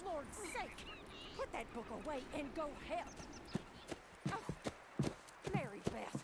Lord's sake! Put that book away and go help. Oh, Mary Beth.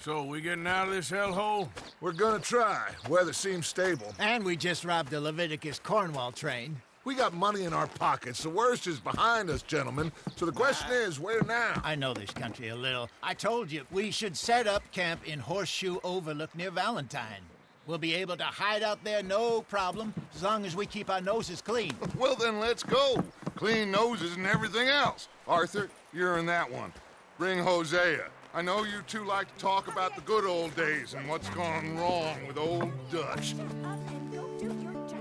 So, we getting out of this hellhole? We're gonna try. Weather seems stable. And we just robbed the Leviticus Cornwall train. We got money in our pockets. The worst is behind us, gentlemen. So the question is, where now? I know this country a little. I told you, we should set up camp in Horseshoe Overlook near Valentine. We'll be able to hide out there, no problem, as long as we keep our noses clean. Well, then let's go. Clean noses and everything else. Arthur, you're in that one. Bring Hosea. I know you two like to talk about the good old days and what's gone wrong with old Dutch. Shut up and go do your job.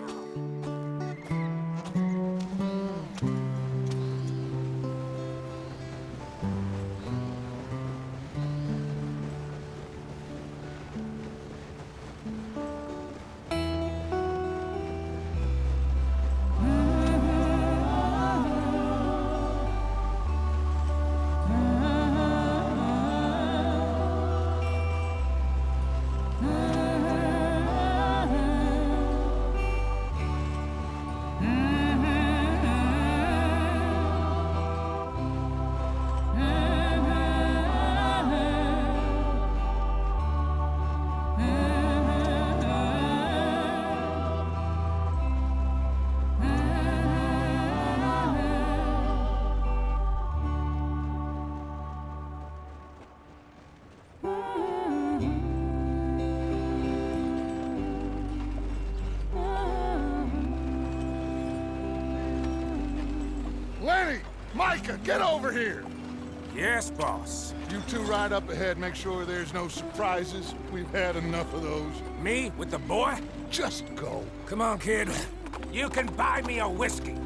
Lenny! Micah, get over here! Yes, boss. You two ride up ahead, make sure there's no surprises. We've had enough of those. Me with the boy? Just go. Come on, kid. You can buy me a whiskey.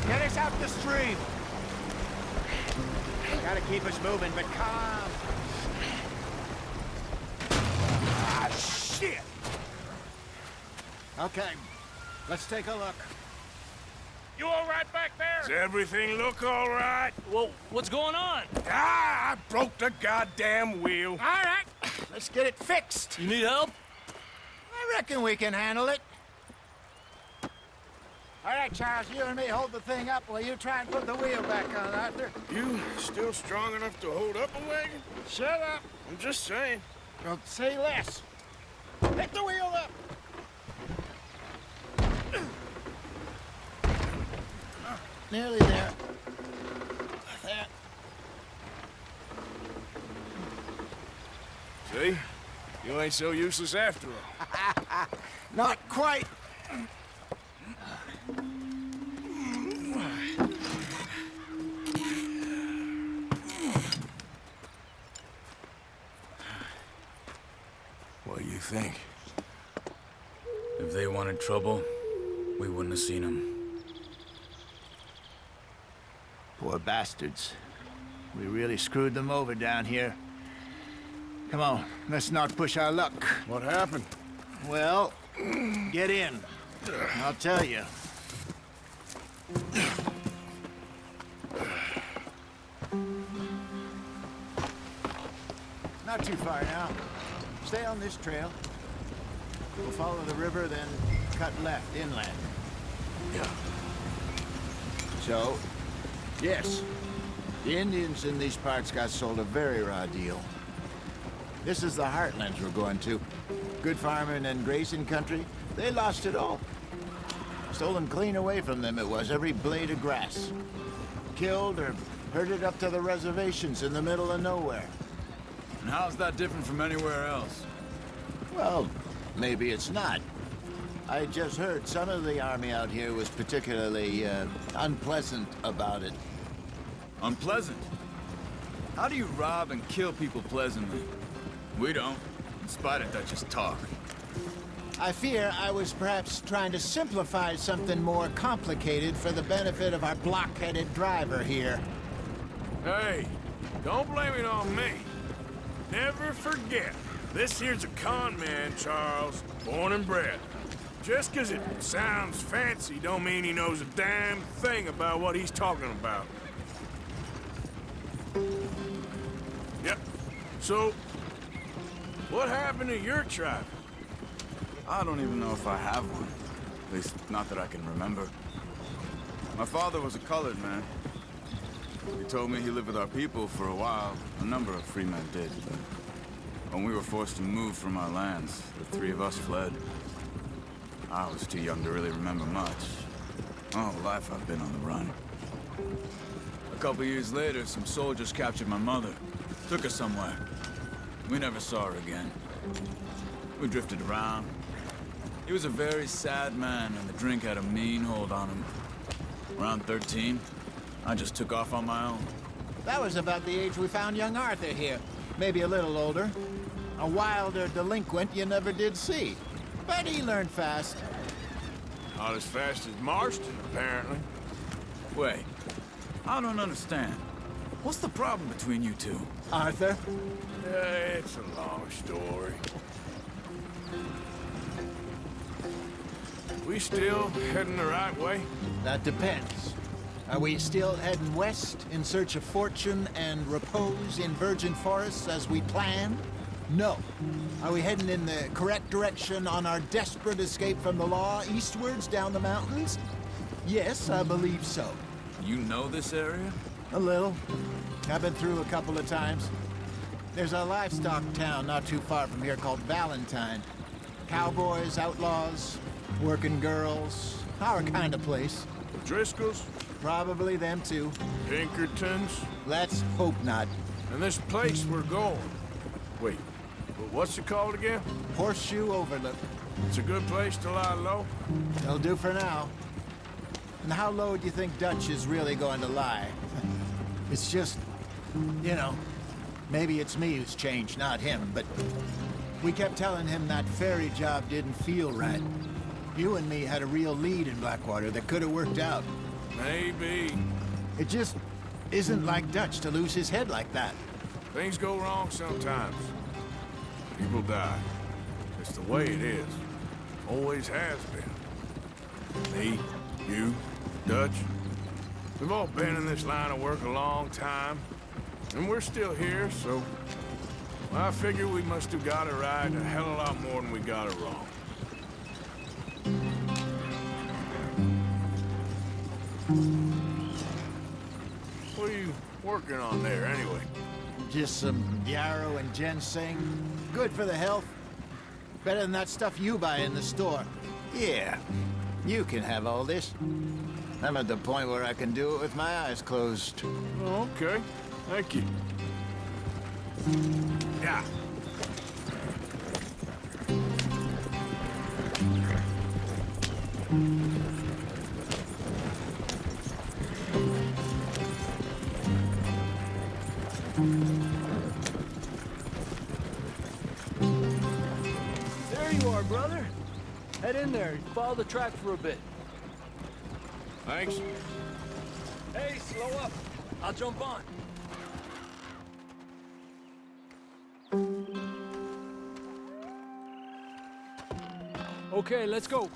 Get us out the stream. Gotta keep us moving, but calm. Ah, shit! Okay, let's take a look. You all right back there? Does everything look all right? Well, what's going on? Ah, I broke the goddamn wheel. All right, let's get it fixed. You need help? I reckon we can handle it. All right, Charles, you and me hold the thing up while you try and put the wheel back on, Arthur. You still strong enough to hold up a wagon? Shut up. I'm just saying. Don't say less. Pick the wheel up. Nearly there. There. See? You ain't so useless after all. Not quite. What do you think? If they wanted trouble, we wouldn't have seen them. Poor bastards. We really screwed them over down here. Come on, let's not push our luck. What happened? Well, get in. I'll tell you. Not too far now. Stay on this trail. We'll follow the river, then cut left inland. Yeah. So, yes, the Indians in these parts got sold a very raw deal. This is the heartlands we're going to. Good farming and grazing country, they lost it all. Stolen clean away from them it was, every blade of grass. Killed or herded up to the reservations in the middle of nowhere. And how's that different from anywhere else? Well, maybe it's not. I just heard some of the army out here was particularly unpleasant about it. Unpleasant. How do you rob and kill people pleasantly? We don't, in spite of Dutch's talk. I fear I was perhaps trying to simplify something more complicated for the benefit of our block-headed driver here. Hey, don't blame it on me. Never forget, this here's a con man, Charles, born and bred. Just 'cause it sounds fancy don't mean he knows a damn thing about what he's talking about. Yep. So, what happened to your tribe? I don't even know if I have one. At least, not that I can remember. My father was a colored man. He told me he lived with our people for a while. A number of free men did, but when we were forced to move from our lands, the three of us fled. I was too young to really remember much. All life I've been on the run. A couple years later, some soldiers captured my mother. Took her somewhere. We never saw her again. We drifted around. He was a very sad man, and the drink had a mean hold on him. Around 13, I just took off on my own. That was about the age we found young Arthur here. Maybe a little older. A wilder delinquent you never did see. But he learned fast. Not as fast as Marston, apparently. Wait, I don't understand. What's the problem between you two? Arthur? It's a long story. We still heading the right way? That depends. Are we still heading west in search of fortune and repose in virgin forests as we planned? No. Are we heading in the correct direction on our desperate escape from the law eastwards down the mountains? Yes, I believe so. You know this area? A little. I've been through a couple of times. There's a livestock town not too far from here called Valentine. Cowboys, outlaws, working girls, our kind of place. The Driscolls? Probably them too. Pinkertons? Let's hope not. And this place we're going. Wait, but what's it called again? Horseshoe Overlook. It's a good place to lie low? It'll do for now. And how low do you think Dutch is really going to lie? It's just, you know, maybe it's me who's changed, not him, but we kept telling him that ferry job didn't feel right. You and me had a real lead in Blackwater that could have worked out. Maybe. It just isn't like Dutch to lose his head like that. Things go wrong sometimes. People die. It's the way it is. Always has been. Me, you, Dutch. We've all been in this line of work a long time. And we're still here, so... I figure we must have got it right a hell of a lot more than we got it wrong. What are you working on there, anyway? Just some yarrow and ginseng. Good for the health. Better than that stuff you buy in the store. Yeah, you can have all this. I'm at the point where I can do it with my eyes closed. Okay, thank you. Yeah. There you are, brother. Head in there. Follow the track for a bit. Thanks. Hey, slow up. I'll jump on. Okay, let's go.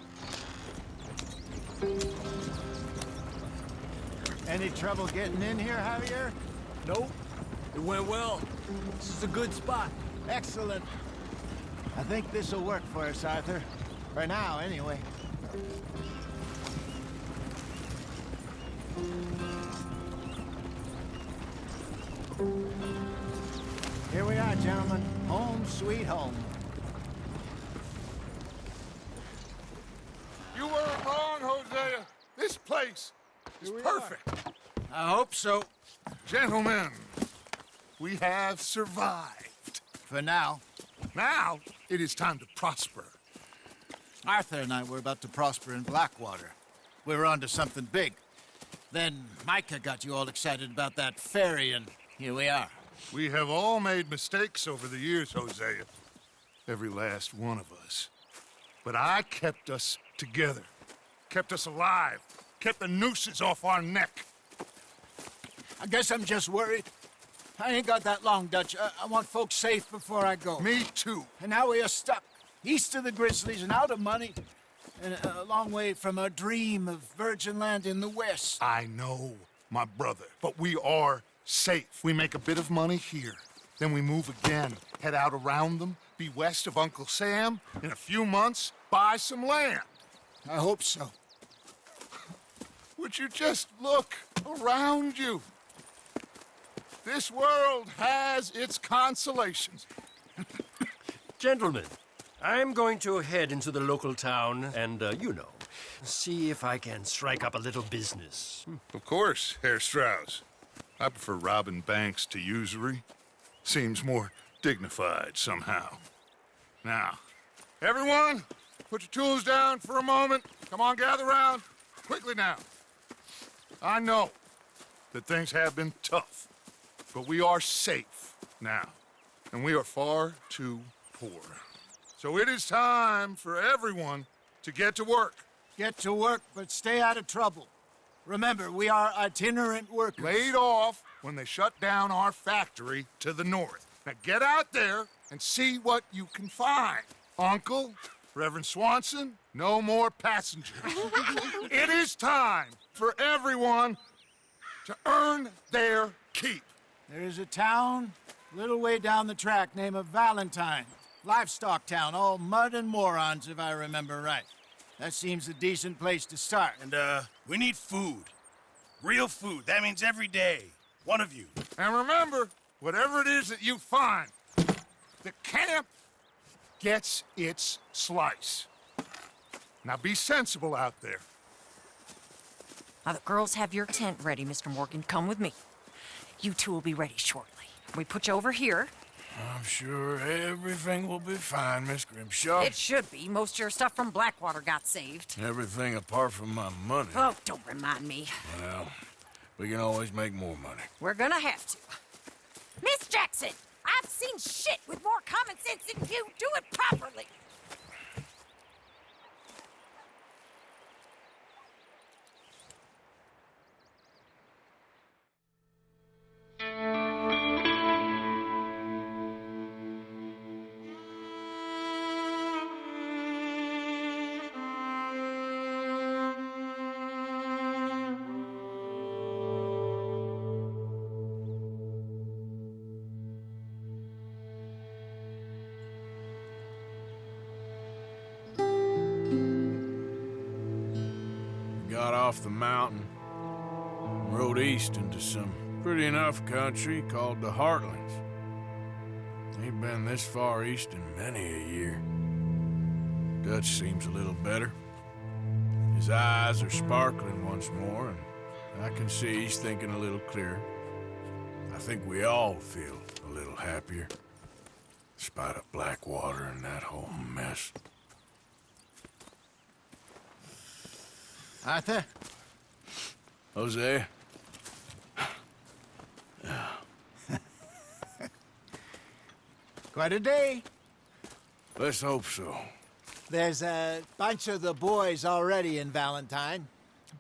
Any trouble getting in here, Javier? Nope. It went well. This is a good spot. Excellent. I think this'll work for us, Arthur. For now, anyway. Here we are, gentlemen. Home sweet home. You weren't wrong, Hosea. This place is perfect. I hope so. Gentlemen, we have survived. For now. Now, it is time to prosper. Arthur and I were about to prosper in Blackwater. We were onto something big. Then Micah got you all excited about that ferry, and here we are. We have all made mistakes over the years, Hosea. Every last one of us. But I kept us together. Kept us alive. Kept the nooses off our neck. I guess I'm just worried. I ain't got that long, Dutch. I want folks safe before I go. Me too. And now we are stuck, east of the Grizzlies and out of money, and a long way from our dream of virgin land in the west. I know, my brother, but we are safe. We make a bit of money here. Then we move again, head out around them, be west of Uncle Sam. In a few months, buy some land. I hope so. Would you just look around you? This world has its consolations. Gentlemen, I'm going to head into the local town and, see if I can strike up a little business. Of course, Herr Strauss. I prefer robbing banks to usury. Seems more dignified somehow. Now, everyone, put your tools down for a moment. Come on, gather round. Quickly now. I know that things have been tough, but we are safe now, and we are far too poor. So it is time for everyone to get to work. Get to work, but stay out of trouble. Remember, we are itinerant workers. Laid off when they shut down our factory to the north. Now get out there and see what you can find. Uncle, Reverend Swanson, no more passengers. It is time for everyone to earn their keep. There is a town a little way down the track named Valentine. Livestock town, all mud and morons, if I remember right. That seems a decent place to start. And, we need food. Real food. That means every day. One of you. And remember, whatever it is that you find, the camp gets its slice. Now be sensible out there. Now, the girls have your tent ready, Mr. Morgan. Come with me. You two will be ready shortly. We put you over here. I'm sure everything will be fine, Miss Grimshaw. It should be. Most of your stuff from Blackwater got saved. Everything apart from my money. Oh, don't remind me. Well, we can always make more money. We're gonna have to. Miss Jackson, I've seen shit with more common sense than you. Do it properly. Got off the mountain, rode east into some pretty enough country called the Heartlands. Ain't been this far east in many a year. Dutch seems a little better. His eyes are sparkling once more, and I can see he's thinking a little clearer. I think we all feel a little happier, despite of Blackwater and that whole mess. Arthur? Jose? Quite a day. Let's hope so. There's a bunch of the boys already in Valentine.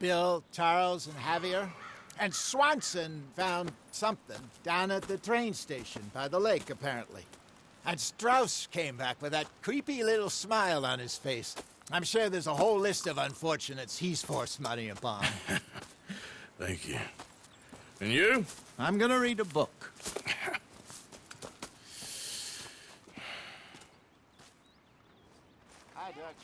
Bill, Charles, and Javier. And Swanson found something down at the train station by the lake, apparently. And Strauss came back with that creepy little smile on his face. I'm sure there's a whole list of unfortunates he's forced money upon. Thank you. And you? I'm gonna read a book. Hi, Dutch.